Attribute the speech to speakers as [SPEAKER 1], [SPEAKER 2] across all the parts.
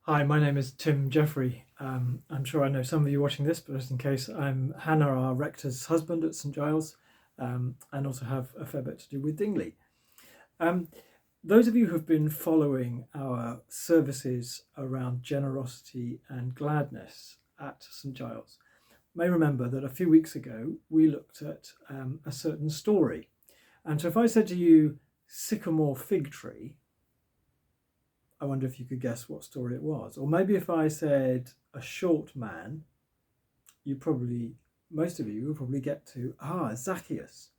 [SPEAKER 1] Hi, my name is Tim Jeffrey. I'm sure I know some of you watching this, but just in case, I'm Hannah, our rector's husband at St Giles, and also have a fair bit to do with Dingley. Um, those of you who have been following our services around generosity and gladness at St Giles may remember that a few weeks ago we looked at a certain story. And so if I said to you, sycamore fig tree, I wonder if you could guess what story it was. Or maybe if I said a short man, you probably, most of you will probably get to, Zacchaeus.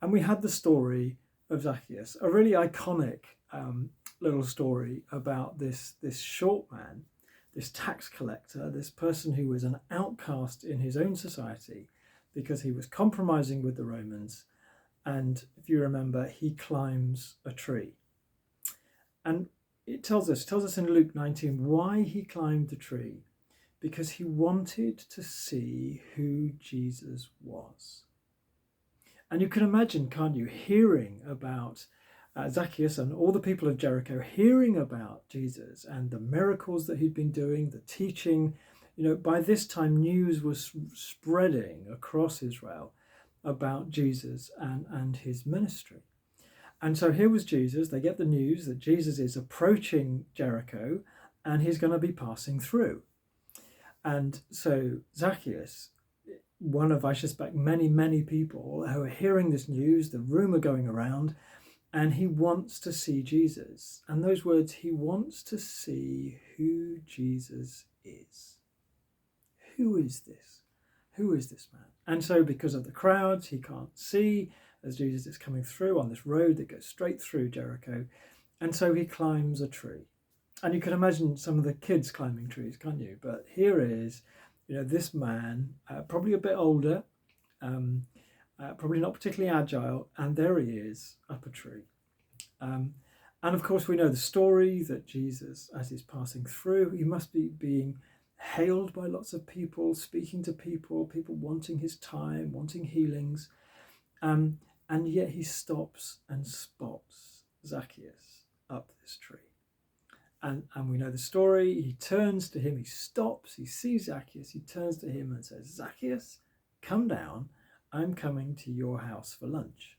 [SPEAKER 1] And we had the story of Zacchaeus, a really iconic little story about this short man, this tax collector, this person who was an outcast in his own society because he was compromising with the Romans. And if you remember, he climbs a tree. And it tells us in Luke 19 why he climbed the tree, because he wanted to see who Jesus was. And you can imagine, can't you, hearing about Zacchaeus and all the people of Jericho, hearing about Jesus and the miracles that he'd been doing, the teaching. By this time, news was spreading across Israel about Jesus and his ministry. And so here was Jesus. They get the news that Jesus is approaching Jericho and he's going to be passing through. And so Zacchaeus, one of, I suspect, many, many people who are hearing this news, the rumor going around, and he wants to see Jesus. And those words, he wants to see who Jesus is. Who is this? Who is this man? And so because of the crowds, he can't see as Jesus is coming through on this road that goes straight through Jericho. And so he climbs a tree. And you can imagine some of the kids climbing trees, can't you? But here is, this man, probably a bit older, probably not particularly agile, and there he is up a tree. And of course, we know the story that Jesus, as he's passing through, he must be being hailed by lots of people, speaking to people, people wanting his time, wanting healings. And yet he stops and spots Zacchaeus up this tree. And we know the story. He turns to him, he stops, he sees Zacchaeus, he turns to him and says, Zacchaeus, come down, I'm coming to your house for lunch.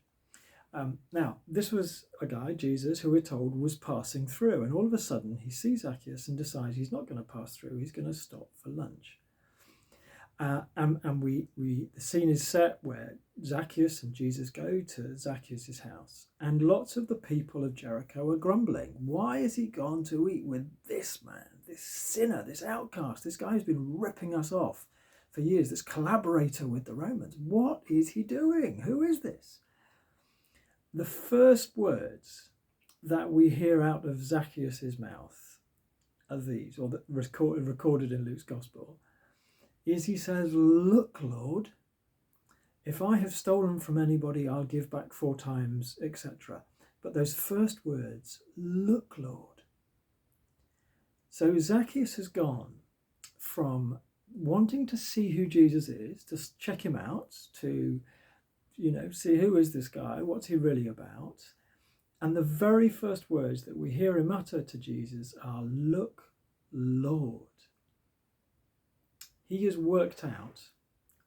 [SPEAKER 1] Now, this was a guy, Jesus, who we're told was passing through. And all of a sudden, he sees Zacchaeus and decides he's not going to pass through, he's going to stop for lunch. And the scene is set where Zacchaeus and Jesus go to Zacchaeus' house, and lots of the people of Jericho are grumbling. Why has he gone to eat with this man, this sinner, this outcast, this guy who's been ripping us off for years, this collaborator with the Romans? What is he doing? Who is this? The first words that we hear out of Zacchaeus' mouth are these, or that recorded in Luke's Gospel, is he says, look, Lord, if I have stolen from anybody, I'll give back 4 times, etc. But those first words, look, Lord. So Zacchaeus has gone from wanting to see who Jesus is, to check him out, to, see who is this guy, what's he really about. And the very first words that we hear him utter to Jesus are, look, Lord. He has worked out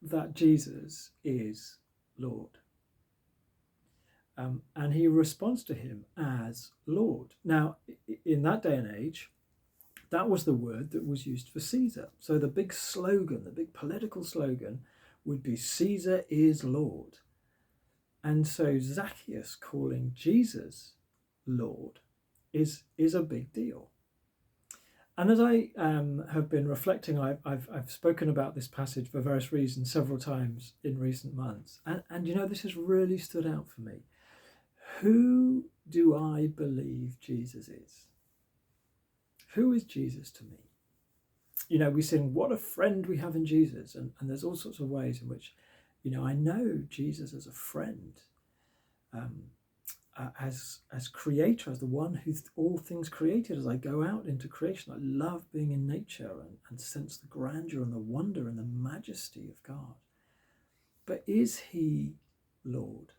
[SPEAKER 1] that Jesus is Lord. And he responds to him as Lord. Now, in that day and age, that was the word that was used for Caesar. So the big slogan, the big political slogan would be Caesar is Lord. And so Zacchaeus calling Jesus Lord is a big deal. And as I have been reflecting, I've spoken about this passage for various reasons several times in recent months. And this has really stood out for me. Who do I believe Jesus is? Who is Jesus to me? We sing, what a friend we have in Jesus. And there's all sorts of ways in which, I know Jesus as a friend. As creator, as the one who all things created. As I go out into creation, I love being in nature and sense the grandeur and the wonder and the majesty of God. But is he Lord?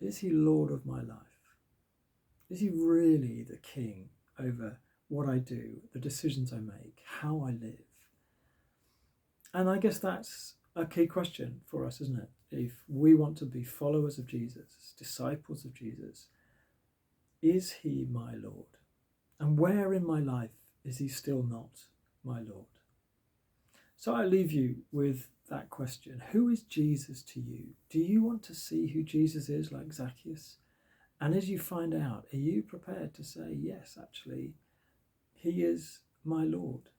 [SPEAKER 1] Is he Lord of my life? Is he really the king over what I do, the decisions I make, how I live. And I guess that's a key question for us, isn't it? If we want to be followers of Jesus, disciples of Jesus, is he my Lord? And where in my life is he still not my Lord? So I leave you with that question. Who is Jesus to you? Do you want to see who Jesus is like Zacchaeus? And as you find out, are you prepared to say, yes, actually, he is my Lord?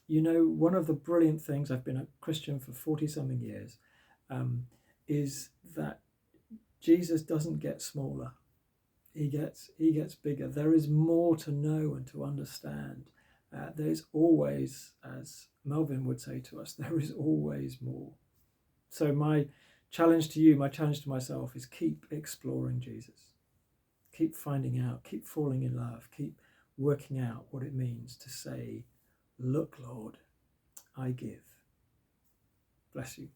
[SPEAKER 1] You know, one of the brilliant things, I've been a Christian for 40-something years, is that Jesus doesn't get smaller. He gets bigger. There is more to know and to understand. There's always, as Melvin would say to us, there is always more. So my challenge to you, my challenge to myself is keep exploring Jesus. Keep finding out, keep falling in love, keep working out what it means to say, look, Lord, I give. Bless you.